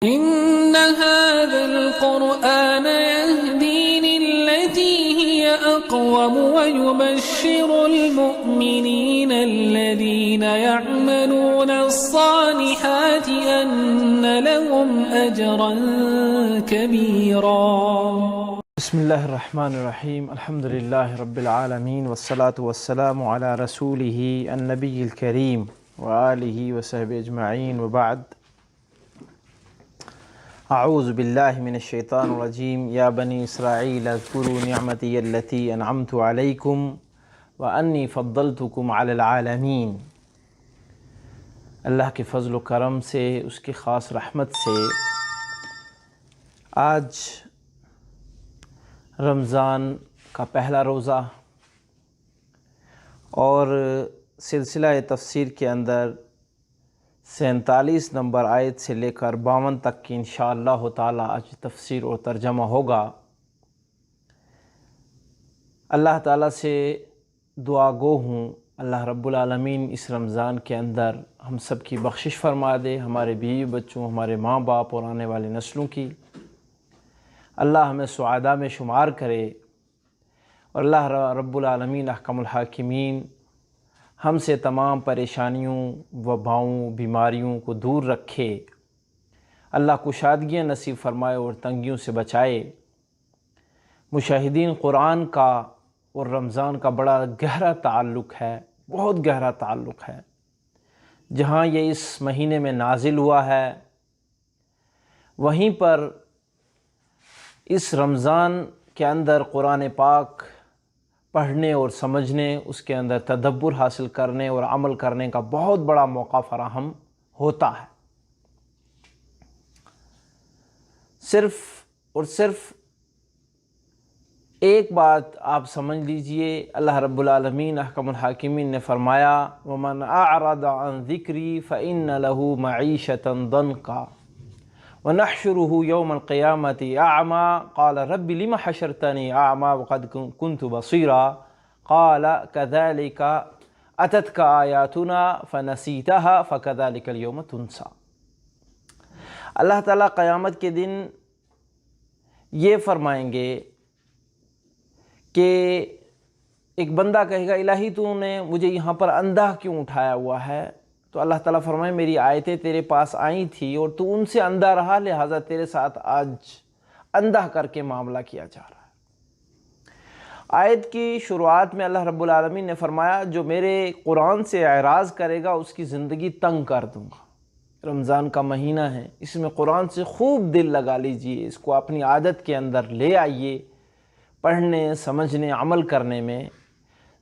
إن هذا القرآن يهدي للتي هي أقوم ويبشر المؤمنين الذين يعملون الصالحات أن لهم أجرا كبيرا. بسم اللہ الرحمن الرحیم، الحمد للہ رب العالمین والصلاة والسلام علی رسولہ النبی الکریم وآلہ وصحبہ اجمعین، وبعد. اعوذ باللہ من الشیطان الرجیم. یا بنی اسرائیل اذکروا نعمتی التی انعمت علیکم وانی فضلتکم علی العالمین. اللہ کے فضل و کرم سے، اس کی خاص رحمت سے آج رمضان کا پہلا روزہ اور سلسلہ تفسیر کے اندر 47 نمبر آیت سے لے کر 52 تک کی انشاءاللہ تعالی آج تفسیر اور ترجمہ ہوگا. اللہ تعالیٰ سے دعا گو ہوں اللہ رب العالمین اس رمضان کے اندر ہم سب کی بخشش فرما دے، ہمارے بیوی بچوں، ہمارے ماں باپ اور آنے والی نسلوں کی. اللہ ہمیں سعادہ میں شمار کرے اور اللہ رب العالمین احکم الحاکمین ہم سے تمام پریشانیوں، وباؤں، بیماریوں کو دور رکھے. اللہ کشادگیاں نصیب فرمائے اور تنگیوں سے بچائے. مشاہدین قرآن کا اور رمضان کا بڑا گہرا تعلق ہے، بہت گہرا تعلق ہے. جہاں یہ اس مہینے میں نازل ہوا ہے، وہیں پر اس رمضان کے اندر قرآن پاک پڑھنے اور سمجھنے، اس کے اندر تدبر حاصل کرنے اور عمل کرنے کا بہت بڑا موقع فراہم ہوتا ہے. صرف اور صرف ایک بات آپ سمجھ لیجئے، اللہ رب العالمین احکم الحاکمین نے فرمایا وَمَنْ أَعْرَضَ عَنْ ذِكْرِي فَإِنَّ لَهُ مَعِيشَةً ضَنْكًا وَنَحْشُرُهُ يَوْمَ الْقِيَامَةِ أَعْمَى قَالَ رَبِّ لِمَ حَشَرْتَنِي أَعْمَى وَقَدْ كُنْتُ بَصِيرًا قَالَ كَذَلِكَ أَتَتْكَ آيَاتُنَا فَنَسِيتَهَا فَكَذَلِكَ الْيَوْمَ تُنْسَى. اللہ تعالیٰ قیامت کے دن یہ فرمائیں گے کہ ایک بندہ کہے گا الہی تو نے مجھے یہاں پر اندھا کیوں اٹھایا ہوا ہے؟ تو اللہ تعالیٰ فرمائے میری آیتیں تیرے پاس آئی تھی اور تو ان سے اندھا رہا، لہٰذا تیرے ساتھ آج اندھا کر کے معاملہ کیا جا رہا ہے. آیت کی شروعات میں اللہ رب العالمین نے فرمایا جو میرے قرآن سے اعراض کرے گا اس کی زندگی تنگ کر دوں گا. رمضان کا مہینہ ہے، اس میں قرآن سے خوب دل لگا لیجئے، اس کو اپنی عادت کے اندر لے آئیے. پڑھنے، سمجھنے، عمل کرنے میں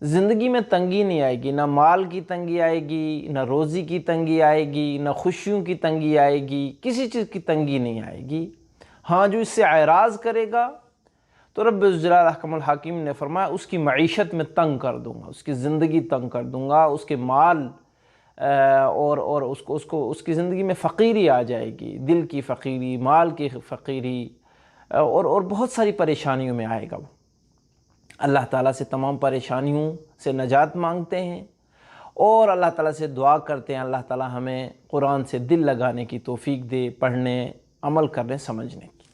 زندگی میں تنگی نہیں آئے گی، نہ مال کی تنگی آئے گی، نہ روزی کی تنگی آئے گی، نہ خوشیوں کی تنگی آئے گی، کسی چیز کی تنگی نہیں آئے گی. ہاں جو اس سے اعراض کرے گا تو رب الجلال احکم الحاکم نے فرمایا اس کی معیشت میں تنگ کر دوں گا، اس کی زندگی تنگ کر دوں گا، اس کے مال اور اس کی زندگی میں فقیری آ جائے گی، دل کی فقیری، مال کی فقیری اور بہت ساری پریشانیوں میں آئے گا. وہ اللہ تعالیٰ سے تمام پریشانیوں سے نجات مانگتے ہیں اور اللہ تعالیٰ سے دعا کرتے ہیں اللہ تعالیٰ ہمیں قرآن سے دل لگانے کی توفیق دے، پڑھنے، عمل کرنے، سمجھنے کی.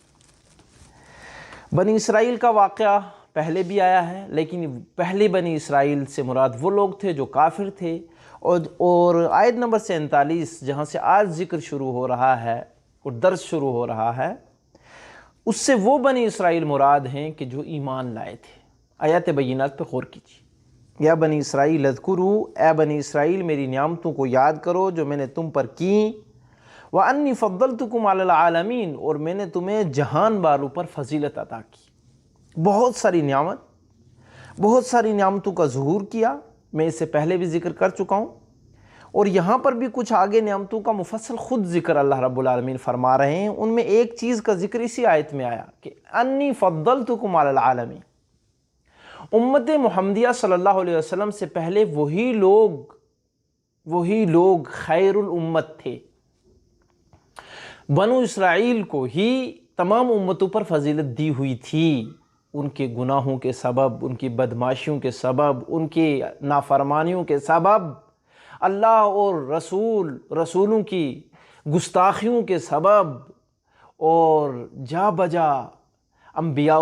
بنی اسرائیل کا واقعہ پہلے بھی آیا ہے، لیکن پہلے بنی اسرائیل سے مراد وہ لوگ تھے جو کافر تھے. اور آیت نمبر 47 جہاں سے آج ذکر شروع ہو رہا ہے اور درس شروع ہو رہا ہے، اس سے وہ بنی اسرائیل مراد ہیں کہ جو ایمان لائے تھے. آیات بینات پہ غور کیجیے. یا بنی اسرائیل اذکروا، اے بنی اسرائیل میری نعمتوں کو یاد کرو جو میں نے تم پر کیں. وَأَنِّي فَضَّلْتُكُمْ عَلَى الْعَالَمِينَ، اور میں نے تمہیں جہان والوں پر فضیلت عطا کی. بہت ساری نعمتوں کا ظہور کیا، میں اس سے پہلے بھی ذکر کر چکا ہوں. اور یہاں پر بھی کچھ آگے نعمتوں کا مفصل خود ذکر اللہ رب العالمین فرما رہے ہیں. ان میں ایک چیز کا ذکر اسی آیت میں آیا کہ انی فضلتکم علی العالمین. امت محمدیہ صلی اللہ علیہ وسلم سے پہلے وہی لوگ خیر الامت تھے. بنو اسرائیل کو ہی تمام امتوں پر فضیلت دی ہوئی تھی. ان کے گناہوں کے سبب، ان کی بدماشیوں کے سبب، ان کی نافرمانیوں کے سبب، اللہ اور رسولوں کی گستاخیوں کے سبب اور جا بجا انبیاء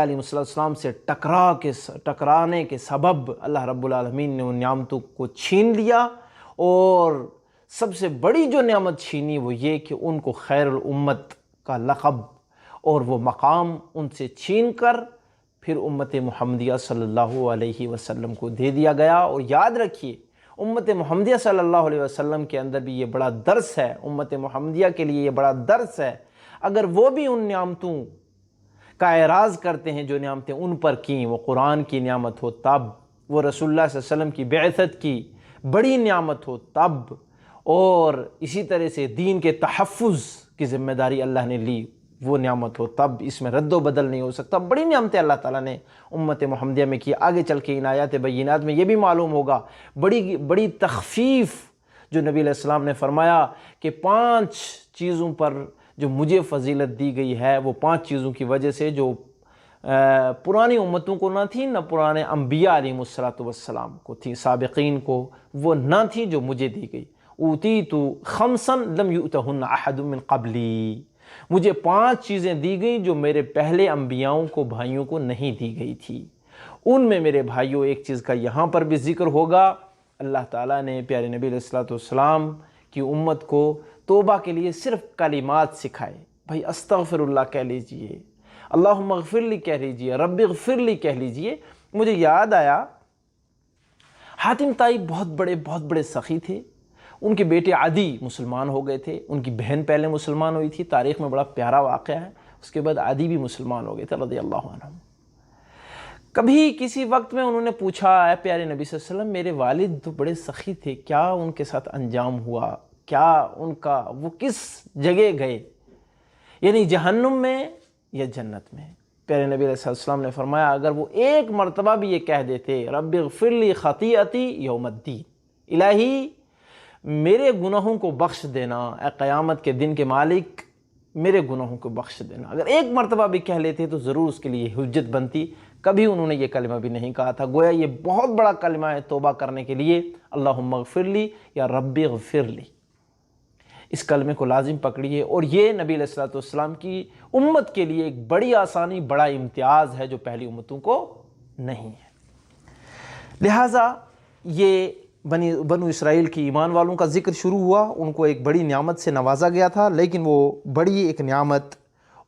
علیہ السلام سے ٹکرانے کے سبب اللہ رب العالمین نے ان نعمتوں کو چھین لیا، اور سب سے بڑی جو نعمت چھینی وہ یہ کہ ان کو خیر الامت کا لقب اور وہ مقام ان سے چھین کر پھر امت محمدیہ صلی اللہ علیہ وسلم کو دے دیا گیا۔ اور یاد رکھیے امت محمدیہ صلی اللہ علیہ وسلم کے اندر بھی یہ بڑا درس ہے، امت محمدیہ کے لیے یہ بڑا درس ہے، اگر وہ بھی ان نعمتوں کا اعراض کرتے ہیں جو نعمتیں ان پر کیں، وہ قرآن کی نعمت ہو تب، وہ رسول اللہ صلی اللہ علیہ وسلم کی بعثت کی بڑی نعمت ہو تب، اور اسی طرح سے دین کے تحفظ کی ذمہ داری اللہ نے لی وہ نعمت ہو تب، اس میں رد و بدل نہیں ہو سکتا۔ بڑی نعمتیں اللہ تعالیٰ نے امت محمدیہ میں کی۔ آگے چل کے ان آیات بینات میں یہ بھی معلوم ہوگا بڑی تخفیف جو نبی علیہ السلام نے فرمایا کہ 5 چیزوں پر جو مجھے فضیلت دی گئی ہے، وہ 5 چیزوں کی وجہ سے جو پرانی امتوں کو نہ تھی، نہ پرانے انبیاء علیہ السلام کو تھی، سابقین کو وہ نہ تھی، جو مجھے دی گئی۔ اوتیت خمسا لم یؤتہن احد من قبلی، مجھے 5 چیزیں دی گئیں جو میرے پہلے انبیاؤں کو، بھائیوں کو نہیں دی گئی تھی۔ ان میں میرے بھائیوں ایک چیز کا یہاں پر بھی ذکر ہوگا، اللہ تعالیٰ نے پیارے نبی علیہ السلام کی امت کو توبہ کے لیے صرف کلمات سکھائے۔ بھائی استغفر اللہ کہہ لیجئے، اللہم اغفر لی کہہ لیجئے، رب اغفر لی کہہ لیجئے۔ مجھے یاد آیا حاتم طائی بہت بڑے سخی تھے، ان کے بیٹے عدی مسلمان ہو گئے تھے، ان کی بہن پہلے مسلمان ہوئی تھی، تاریخ میں بڑا پیارا واقعہ ہے۔ اس کے بعد عدی بھی مسلمان ہو گئے تھے رضی اللہ عنہ۔ کبھی کسی وقت میں انہوں نے پوچھا، اے پیارے نبی صلی اللہ علیہ وسلم، میرے والد تو بڑے سخی تھے، کیا ان کے ساتھ انجام ہوا؟ کیا ان کا وہ کس جگہ گئے، یعنی جہنم میں یا جنت میں؟ پیارے نبی علیہ السلام نے فرمایا اگر وہ ایک مرتبہ بھی یہ کہہ دیتے رب اغفر لی خطیئتی یوم الدین، الہی میرے گناہوں کو بخش دینا، اے قیامت کے دن کے مالک میرے گناہوں کو بخش دینا، اگر ایک مرتبہ بھی کہہ لیتے تو ضرور اس کے لیے حجت بنتی۔ کبھی انہوں نے یہ کلمہ بھی نہیں کہا تھا، گویا یہ بہت بڑا کلمہ ہے توبہ کرنے کے لیے، اللہم اغفر لی یا رب اغفر لی۔ اس کلمے کو لازم پکڑیے، اور یہ نبی علیہ السلام کی امت کے لیے ایک بڑی آسانی، بڑا امتیاز ہے جو پہلی امتوں کو نہیں ہے۔ لہٰذا یہ بنو اسرائیل کی ایمان والوں کا ذکر شروع ہوا، ان کو ایک بڑی نعمت سے نوازا گیا تھا، لیکن وہ بڑی ایک نعمت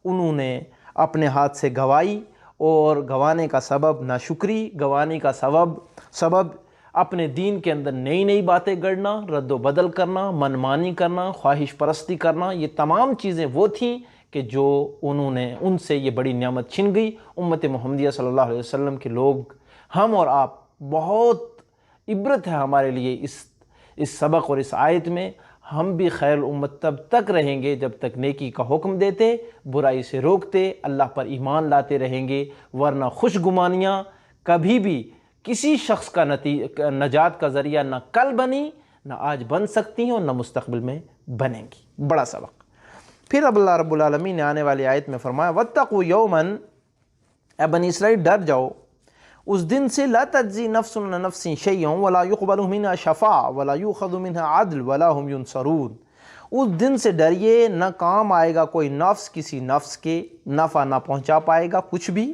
انہوں نے اپنے ہاتھ سے گوائی، اور گوانے کا سبب ناشکری، گوانے کا سبب اپنے دین کے اندر نئی باتیں گڑنا، رد و بدل کرنا، منمانی کرنا، خواہش پرستی کرنا، یہ تمام چیزیں وہ تھیں کہ جو ان سے یہ بڑی نعمت چھن گئی۔ امت محمدیہ صلی اللہ علیہ وسلم کے لوگ، ہم اور آپ، بہت عبرت ہے ہمارے لیے اس سبق اور اس آیت میں۔ ہم بھی خیر الامت تب تک رہیں گے جب تک نیکی کا حکم دیتے، برائی سے روکتے، اللہ پر ایمان لاتے رہیں گے، ورنہ خوش گمانیاں کبھی بھی کسی شخص کا نجات کا ذریعہ نہ کل بنی، نہ آج بن سکتی ہیں، اور نہ مستقبل میں بنیں گی۔ بڑا سبق۔ پھر اب اللہ رب العالمین نے آنے والی آیت میں فرمایا وَاتَّقُوا يَوْمًا، اے بنی اسرائیل ڈر جاؤ اس دن سے لا تجزی نفس عن نفس شیئا ولا يقبل منها شفاعة ولا يؤخذ منها عدل ولا هم ينصرون۔ اس دن سے ڈریے، نہ کام آئے گا کوئی نفس کسی نفس کے، نفع نہ پہنچا پائے گا کچھ بھی،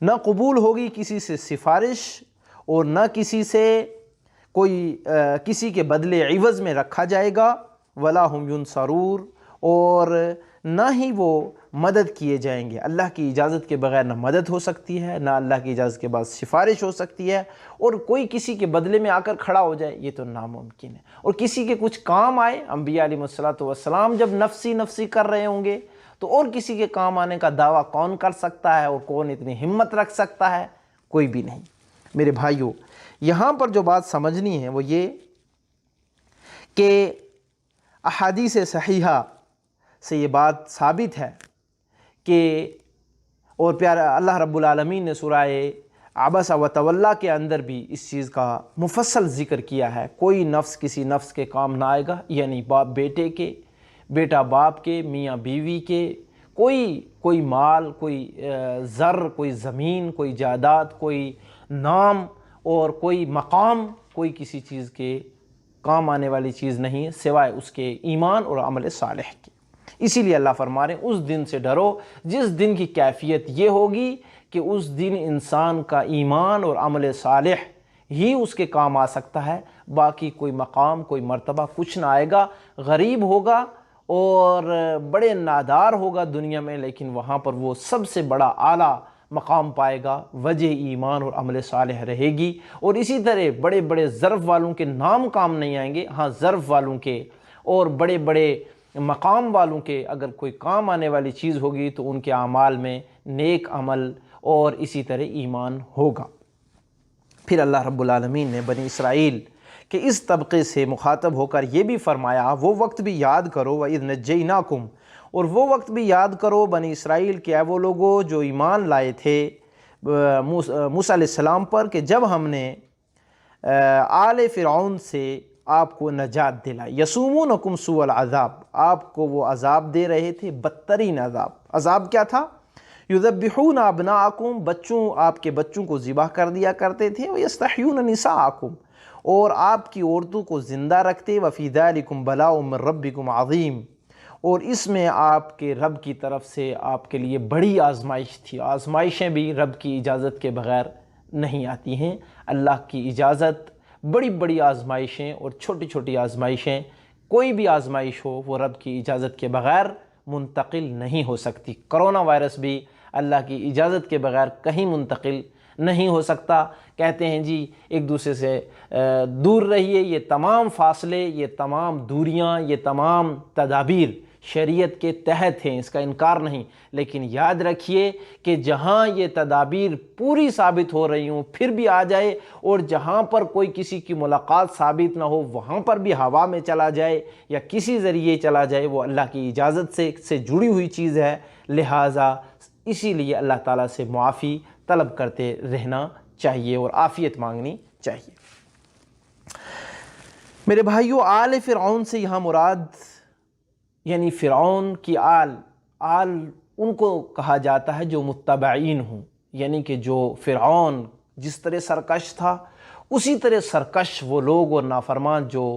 نہ قبول ہوگی کسی سے سفارش، اور نہ کسی سے کسی کے بدلے عوض میں رکھا جائے گا، ولا هم ينصرون، اور نہ ہی وہ مدد کیے جائیں گے۔ اللہ کی اجازت کے بغیر نہ مدد ہو سکتی ہے، نہ اللہ کی اجازت کے بعد سفارش ہو سکتی ہے، اور کوئی کسی کے بدلے میں آ کر کھڑا ہو جائے یہ تو ناممکن ہے۔ اور کسی کے کچھ کام آئے، انبیاء علیہ السلام جب نفسی کر رہے ہوں گے تو اور کسی کے کام آنے کا دعویٰ کون کر سکتا ہے، اور کون اتنی ہمت رکھ سکتا ہے؟ کوئی بھی نہیں۔ میرے بھائیوں، یہاں پر جو بات سمجھنی ہے وہ یہ کہ احادیث صحیحہ سے یہ بات ثابت ہے کہ، اور پیارا اللہ رب العالمین نے سورہ عبس و تولی کے اندر بھی اس چیز کا مفصل ذکر کیا ہے، کوئی نفس کسی نفس کے کام نہ آئے گا، یعنی باپ بیٹے کے، بیٹا باپ کے، میاں بیوی کے، کوئی مال، کوئی زر، کوئی زمین، کوئی جائیداد، کوئی نام اور کوئی مقام، کوئی کسی چیز کے کام آنے والی چیز نہیں سوائے اس کے ایمان اور عمل صالح کے۔ اسی لیے اللہ فرما رہے ہیں اس دن سے ڈرو جس دن کی کیفیت یہ ہوگی کہ اس دن انسان کا ایمان اور عمل صالح ہی اس کے کام آ سکتا ہے، باقی کوئی مقام کوئی مرتبہ کچھ نہ آئے گا، غریب ہوگا اور بڑے نادار ہوگا دنیا میں، لیکن وہاں پر وہ سب سے بڑا اعلیٰ مقام پائے گا، وجہ ایمان اور عمل صالح رہے گی۔ اور اسی طرح بڑے بڑے ظرف والوں کے نام کام نہیں آئیں گے، ہاں ظرف والوں کے اور بڑے بڑے مقام والوں کے اگر کوئی کام آنے والی چیز ہوگی تو ان کے اعمال میں نیک عمل اور اسی طرح ایمان ہوگا۔ پھر اللہ رب العالمین نے بنی اسرائیل کہ اس طبقے سے مخاطب ہو کر یہ بھی فرمایا، وہ وقت بھی یاد کرو وَإِذْ نَجَّيْنَاكُمْ، اور وہ وقت بھی یاد کرو بنی اسرائیل کہ اے وہ لوگوں جو ایمان لائے تھے موسیٰ علیہ السلام پر، کہ جب ہم نے آل فرعون سے آپ کو نجات دلائی، یسومونکم سوء العذاب، آپ کو وہ عذاب دے رہے تھے بدترین عذاب۔ عذاب کیا تھا؟ یذبحون ابناءکم، آپ کے بچوں کو ذبح کر دیا کرتے تھے، ویستحیون نساءکم، اور آپ کی عورتوں کو زندہ رکھتے، وفی ذلکم بلاء من ربکم عظیم، اور اس میں آپ کے رب کی طرف سے آپ کے لیے بڑی آزمائش تھی۔ آزمائشیں بھی رب کی اجازت کے بغیر نہیں آتی ہیں، اللہ کی اجازت بڑی بڑی آزمائشیں اور چھوٹی چھوٹی آزمائشیں، کوئی بھی آزمائش ہو وہ رب کی اجازت کے بغیر منتقل نہیں ہو سکتی۔ کرونا وائرس بھی اللہ کی اجازت کے بغیر کہیں منتقل نہیں ہو سکتا۔ کہتے ہیں جی ایک دوسرے سے دور رہیے، یہ تمام فاصلے، یہ تمام دوریاں، یہ تمام تدابیر شریعت کے تحت ہیں، اس کا انکار نہیں، لیکن یاد رکھیے کہ جہاں یہ تدابیر پوری ثابت ہو رہی ہوں پھر بھی آ جائے، اور جہاں پر کوئی کسی کی ملاقات ثابت نہ ہو وہاں پر بھی ہوا میں چلا جائے یا کسی ذریعے چلا جائے، وہ اللہ کی اجازت سے جڑی ہوئی چیز ہے، لہٰذا اسی لیے اللہ تعالیٰ سے معافی طلب کرتے رہنا چاہیے اور عافیت مانگنی چاہیے۔ میرے بھائیو، آل فرعون سے یہاں مراد یعنی فرعون کی آل ان کو کہا جاتا ہے جو متبعین ہوں، یعنی کہ جو فرعون جس طرح سرکش تھا اسی طرح سرکش وہ لوگ اور نافرمان جو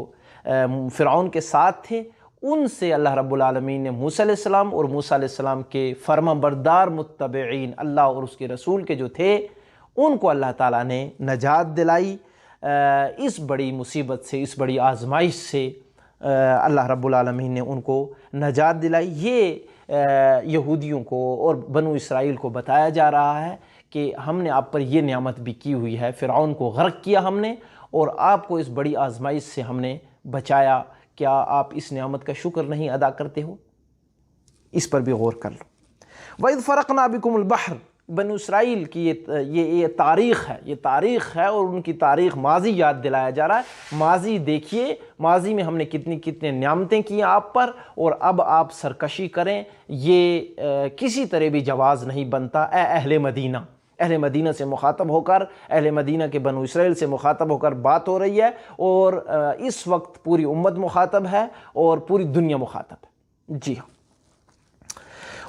فرعون کے ساتھ تھے، ان سے اللہ رب العالمین نے موسیٰ علیہ السلام اور موسیٰ علیہ السلام کے فرما بردار متبعین اللہ اور اس کے رسول کے جو تھے ان کو اللہ تعالیٰ نے نجات دلائی۔ اس بڑی مصیبت سے، اس بڑی آزمائش سے اللہ رب العالمین نے ان کو نجات دلائی۔ یہ یہودیوں کو اور بنو اسرائیل کو بتایا جا رہا ہے کہ ہم نے آپ پر یہ نعمت بھی کی ہوئی ہے، فرعون کو غرق کیا ہم نے اور آپ کو اس بڑی آزمائش سے ہم نے بچایا، کیا آپ اس نعمت کا شکر نہیں ادا کرتے ہو؟ اس پر بھی غور کر لو۔ وَإِذْ فَرَقْنَا بِكُمُ الْبَحْرَ، بنو اسرائیل کی یہ تاریخ ہے، یہ تاریخ ہے اور ان کی تاریخ ماضی یاد دلایا جا رہا ہے۔ ماضی دیکھیے، ماضی میں ہم نے کتنی نعمتیں کی آپ پر، اور اب آپ سرکشی کریں، یہ کسی طرح بھی جواز نہیں بنتا۔ اے اہل مدینہ، اہل مدینہ سے مخاطب ہو کر، اہل مدینہ کے بنو اسرائیل سے مخاطب ہو کر بات ہو رہی ہے، اور اس وقت پوری امت مخاطب ہے اور پوری دنیا مخاطب ہے۔ جی ہاں،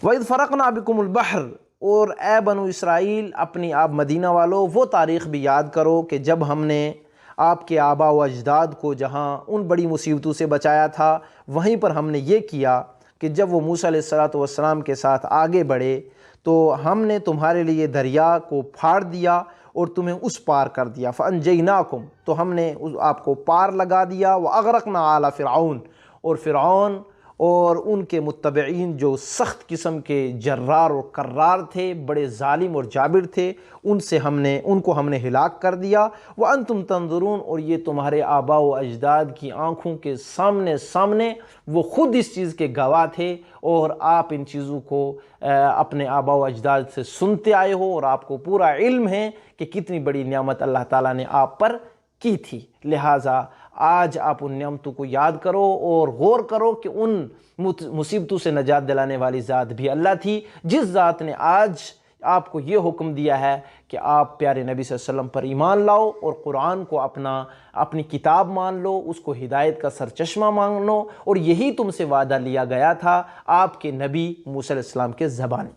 وَإِذْ فَرَقْنَا بِكُمُ الْبَحْرَ، اور اے بنو اسرائیل اپنی آپ مدینہ والو وہ تاریخ بھی یاد کرو کہ جب ہم نے آپ کے آبا و اجداد کو جہاں ان بڑی مصیبتوں سے بچایا تھا، وہیں پر ہم نے یہ کیا کہ جب وہ موسیٰ علیہ السلام کے ساتھ آگے بڑھے تو ہم نے تمہارے لیے دریا کو پھاڑ دیا اور تمہیں اس پار کر دیا، فَأَنْجَيْنَاكُمْ، تو ہم نے آپ کو پار لگا دیا، وَأَغْرَقْنَا آلَ فِرْعَوْنَ، اور فرعون اور ان کے متبعین جو سخت قسم کے جرار اور کرار تھے، بڑے ظالم اور جابر تھے، ان کو ہم نے ہلاک کر دیا۔ وَأَنْتُمْ تَنْظُرُونَ، اور یہ تمہارے آباء و اجداد کی آنکھوں کے سامنے وہ خود اس چیز کے گواہ تھے، اور آپ ان چیزوں کو اپنے آباء و اجداد سے سنتے آئے ہو، اور آپ کو پورا علم ہے کہ کتنی بڑی نعمت اللہ تعالیٰ نے آپ پر کی تھی۔ لہٰذا آج آپ ان نعمتوں کو یاد کرو اور غور کرو کہ ان مصیبتوں سے نجات دلانے والی ذات بھی اللہ تھی، جس ذات نے آج آپ کو یہ حکم دیا ہے کہ آپ پیارے نبی صلی اللہ علیہ وسلم پر ایمان لاؤ اور قرآن کو اپنی کتاب مان لو، اس کو ہدایت کا سرچشمہ مان لو، اور یہی تم سے وعدہ لیا گیا تھا آپ کے نبی موسیٰ علیہ السلام کے زبانی،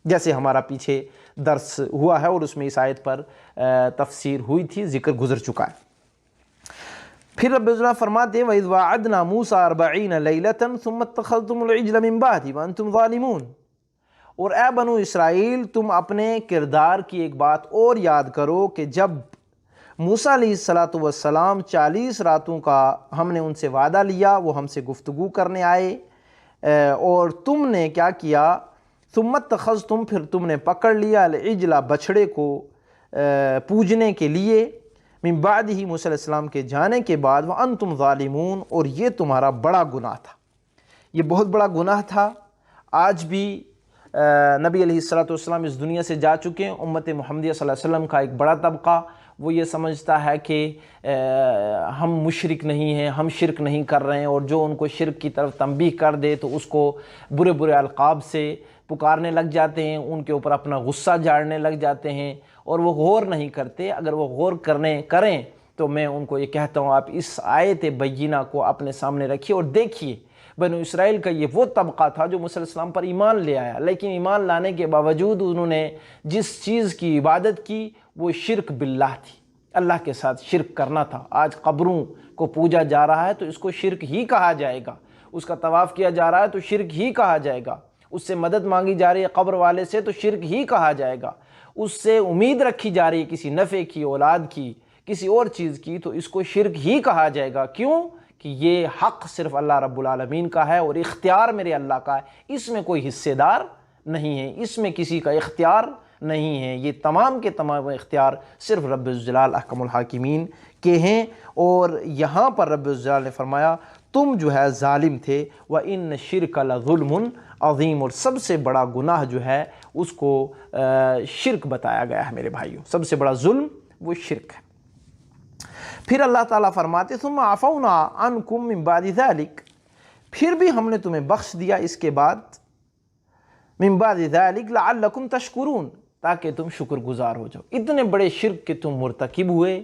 جیسے ہمارا پیچھے درس ہوا ہے اور اس میں اس آیت پر تفسیر ہوئی تھی، ذکر گزر چکا ہے۔ پھر رب العزت فرماتے وَإِذْ وَعَدْنَا مُوسَىٰ 40 لَيْلَةً ثُمَّ اتَّخَذْتُمُ الْعِجْلَ مِن بَعْدِهِ وَأَنْتُمْ ظَالِمُونَ، اور اے بنو اسرائیل تم اپنے کردار کی ایک بات اور یاد کرو کہ جب موسیٰ علیہ السلام 40 راتوں کا ہم نے ان سے وعدہ لیا، وہ ہم سے گفتگو کرنے آئے، اور تم نے کیا کیا، ثم اتخذتم، پھر تم نے پکڑ لیا، العجل، بچھڑے کو پوجنے کے لیے، من بعد ہی موسیٰ علیہ السلام کے جانے کے بعد، وانتم ظالمون، اور یہ تمہارا بڑا گناہ تھا، یہ بہت بڑا گناہ تھا۔ آج بھی نبی علیہ السلام اس دنیا سے جا چکے ہیں، امت محمدیہ صلی اللہ علیہ وسلم کا ایک بڑا طبقہ وہ یہ سمجھتا ہے کہ ہم مشرک نہیں ہیں، ہم شرک نہیں کر رہے ہیں، اور جو ان کو شرک کی طرف تنبیہ کر دے تو اس کو برے برے القاب سے پکارنے لگ جاتے ہیں، ان کے اوپر اپنا غصہ جھاڑنے لگ جاتے ہیں، اور وہ غور نہیں کرتے۔ اگر وہ غور کریں تو میں ان کو یہ کہتا ہوں، آپ اس آیت بینہ کو اپنے سامنے رکھیے اور دیکھیے، بنو اسرائیل کا یہ وہ طبقہ تھا جو موسیٰ علیہ السلام پر ایمان لے آیا، لیکن ایمان لانے کے باوجود انہوں نے جس چیز کی عبادت کی وہ شرک باللہ تھی، اللہ کے ساتھ شرک کرنا تھا۔ آج قبروں کو پوجا جا رہا ہے تو اس کو شرک ہی کہا جائے گا، اس کا طواف کیا جا رہا ہے تو شرک ہی کہا جائے گا، اس سے مدد مانگی جا رہی ہے قبر والے سے تو شرک ہی کہا جائے گا، اس سے امید رکھی جا رہی ہے کسی نفع کی، اولاد کی، کسی اور چیز کی، تو اس کو شرک ہی کہا جائے گا۔ کیوں کہ یہ حق صرف اللہ رب العالمین کا ہے اور اختیار میرے اللہ کا ہے، اس میں کوئی حصے دار نہیں ہے، اس میں کسی کا اختیار نہیں ہے، یہ تمام کے تمام اختیار صرف رب الجلال احکم الحاکمین کے ہیں۔ اور یہاں پر رب الجلال نے فرمایا تم جو ہے ظالم تھے، وَإِنَّ الشِّرْكَ لَظُلْمٌ عَظِيمٌ، اور سب سے بڑا گناہ جو ہے اس کو شرک بتایا گیا ہے میرے بھائیوں، سب سے بڑا ظلم وہ شرک ہے۔ پھر اللہ تعالیٰ فرماتے ثم عفونا عنکم من بعد ذلک، پھر بھی ہم نے تمہیں بخش دیا اس کے بعد، من بعد ذلک لعلکم تشکرون، تاکہ تم شکر گزار ہو جاؤ۔ اتنے بڑے شرک کے تم مرتکب ہوئے،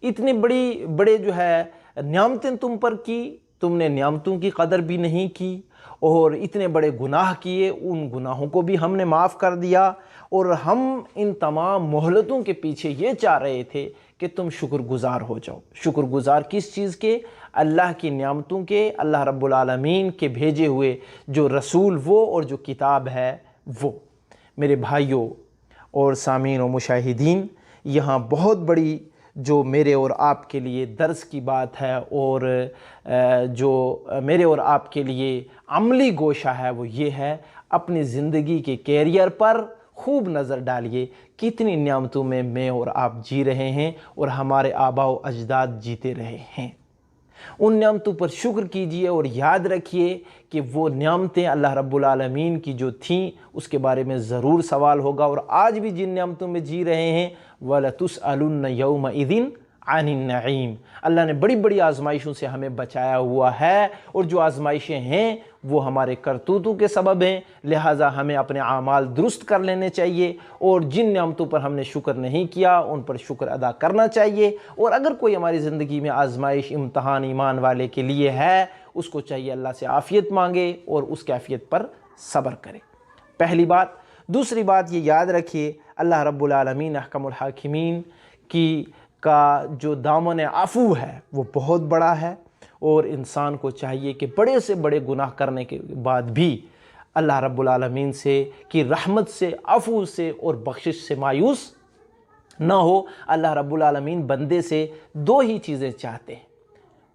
اتنے بڑے جو ہے نعمتیں تم پر کی، تم نے نعمتوں کی قدر بھی نہیں کی، اور اتنے بڑے گناہ کیے، ان گناہوں کو بھی ہم نے معاف کر دیا، اور ہم ان تمام مہلتوں کے پیچھے یہ چاہ رہے تھے کہ تم شکر گزار ہو جاؤ۔ شکر گزار کس چیز کے؟ اللہ کی نعمتوں کے، اللہ رب العالمین کے بھیجے ہوئے جو رسول وہ اور جو کتاب ہے وہ۔ میرے بھائیوں اور سامعین و مشاہدین، یہاں بہت بڑی جو میرے اور آپ کے لیے درس کی بات ہے، اور جو میرے اور آپ کے لیے عملی گوشہ ہے وہ یہ ہے، اپنی زندگی کے کیریئر پر خوب نظر ڈالیے، کتنی نعمتوں میں اور آپ جی رہے ہیں اور ہمارے آباء و اجداد جیتے رہے ہیں۔ ان نعمتوں پر شکر کیجئے اور یاد رکھیے کہ وہ نعمتیں اللہ رب العالمین کی جو تھیں اس کے بارے میں ضرور سوال ہوگا، اور آج بھی جن نعمتوں میں جی رہے ہیں وَلَتُسْأَلُنَّ يَوْمَئِذٍ عَنِ النَّعِيمِ، اللہ نے بڑی بڑی آزمائشوں سے ہمیں بچایا ہوا ہے، اور جو آزمائشیں ہیں وہ ہمارے کرتوتوں کے سبب ہیں، لہٰذا ہمیں اپنے اعمال درست کر لینے چاہیے، اور جن نعمتوں پر ہم نے شکر نہیں کیا ان پر شکر ادا کرنا چاہیے، اور اگر کوئی ہماری زندگی میں آزمائش، امتحان ایمان والے کے لیے ہے، اس کو چاہیے اللہ سے عافیت مانگے اور اس کی عافیت پر صبر کرے۔ پہلی بات۔ دوسری بات یہ یاد رکھیے، اللہ رب العالمین احکم الحاکمین کا جو دامن عفو ہے وہ بہت بڑا ہے، اور انسان کو چاہیے کہ بڑے سے بڑے گناہ کرنے کے بعد بھی اللہ رب العالمین سے کی رحمت سے، عفو سے اور بخشش سے مایوس نہ ہو۔ اللہ رب العالمین بندے سے دو ہی چیزیں چاہتے ہیں،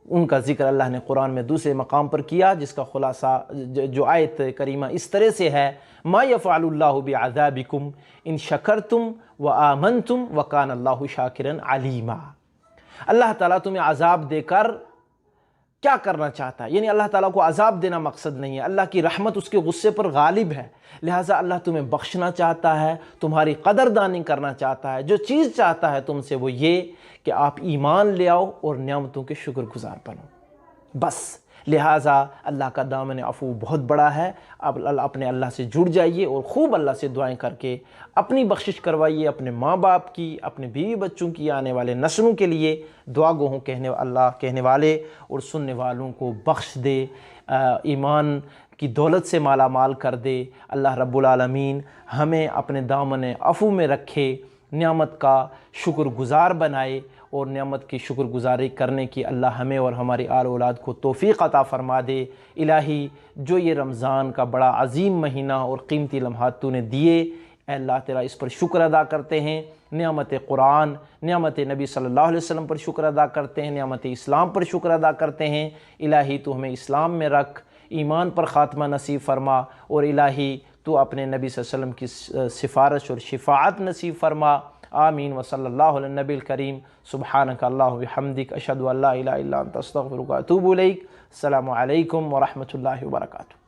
ان کا ذکر اللہ نے قرآن میں دوسرے مقام پر کیا، جس کا خلاصہ جو آیت کریمہ اس طرح سے ہے، ما یفعل اللہ بعذابکم ان شکرتم وآمنتم وکان اللہ شاکرا علیما۔ اللہ تعالیٰ تمہیں عذاب دے کر کیا کرنا چاہتا ہے؟ یعنی اللہ تعالیٰ کو عذاب دینا مقصد نہیں ہے، اللہ کی رحمت اس کے غصے پر غالب ہے، لہٰذا اللہ تمہیں بخشنا چاہتا ہے، تمہاری قدردانی کرنا چاہتا ہے۔ جو چیز چاہتا ہے تم سے وہ یہ کہ آپ ایمان لے آؤ اور نعمتوں کے شکر گزار بنو، بس۔ لہٰذا اللہ کا دامن عفو بہت بڑا ہے، اب اپنے اللہ سے جڑ جائیے اور خوب اللہ سے دعائیں کر کے اپنی بخشش کروائیے، اپنے ماں باپ کی، اپنے بیوی بچوں کی، آنے والے نسلوں کے لیے دعا گو ہوں، اللہ کہنے والے اور سننے والوں کو بخش دے، ایمان کی دولت سے مالا مال کر دے۔ اللہ رب العالمین ہمیں اپنے دامن عفو میں رکھے، نعمت کا شکر گزار بنائے، اور نعمت کی شکر گزاری کرنے کی اللہ ہمیں اور ہماری آل اولاد کو توفیق عطا فرما دے۔ الہی جو یہ رمضان کا بڑا عظیم مہینہ اور قیمتی لمحات تو نے دیے، اے اللہ تیرا اس پر شکر ادا کرتے ہیں۔ نعمت قرآن، نعمت نبی صلی اللہ علیہ وسلم پر شکر ادا کرتے ہیں، نعمت اسلام پر شکر ادا کرتے ہیں۔ الہی تو ہمیں اسلام میں رکھ، ایمان پر خاتمہ نصیب فرما، اور الہی تو اپنے نبی صلی اللہ علیہ وسلم کی سفارش اور شفاعت نصیب فرما۔ آمین وصلی اللہ علی النبی الکریم۔ سبحانک اللہم وبحمدک، اشہد ان لا الہ الا انت، استغفرک واتوب الیک۔ السلام علیکم ورحمۃ اللہ وبرکاتہ۔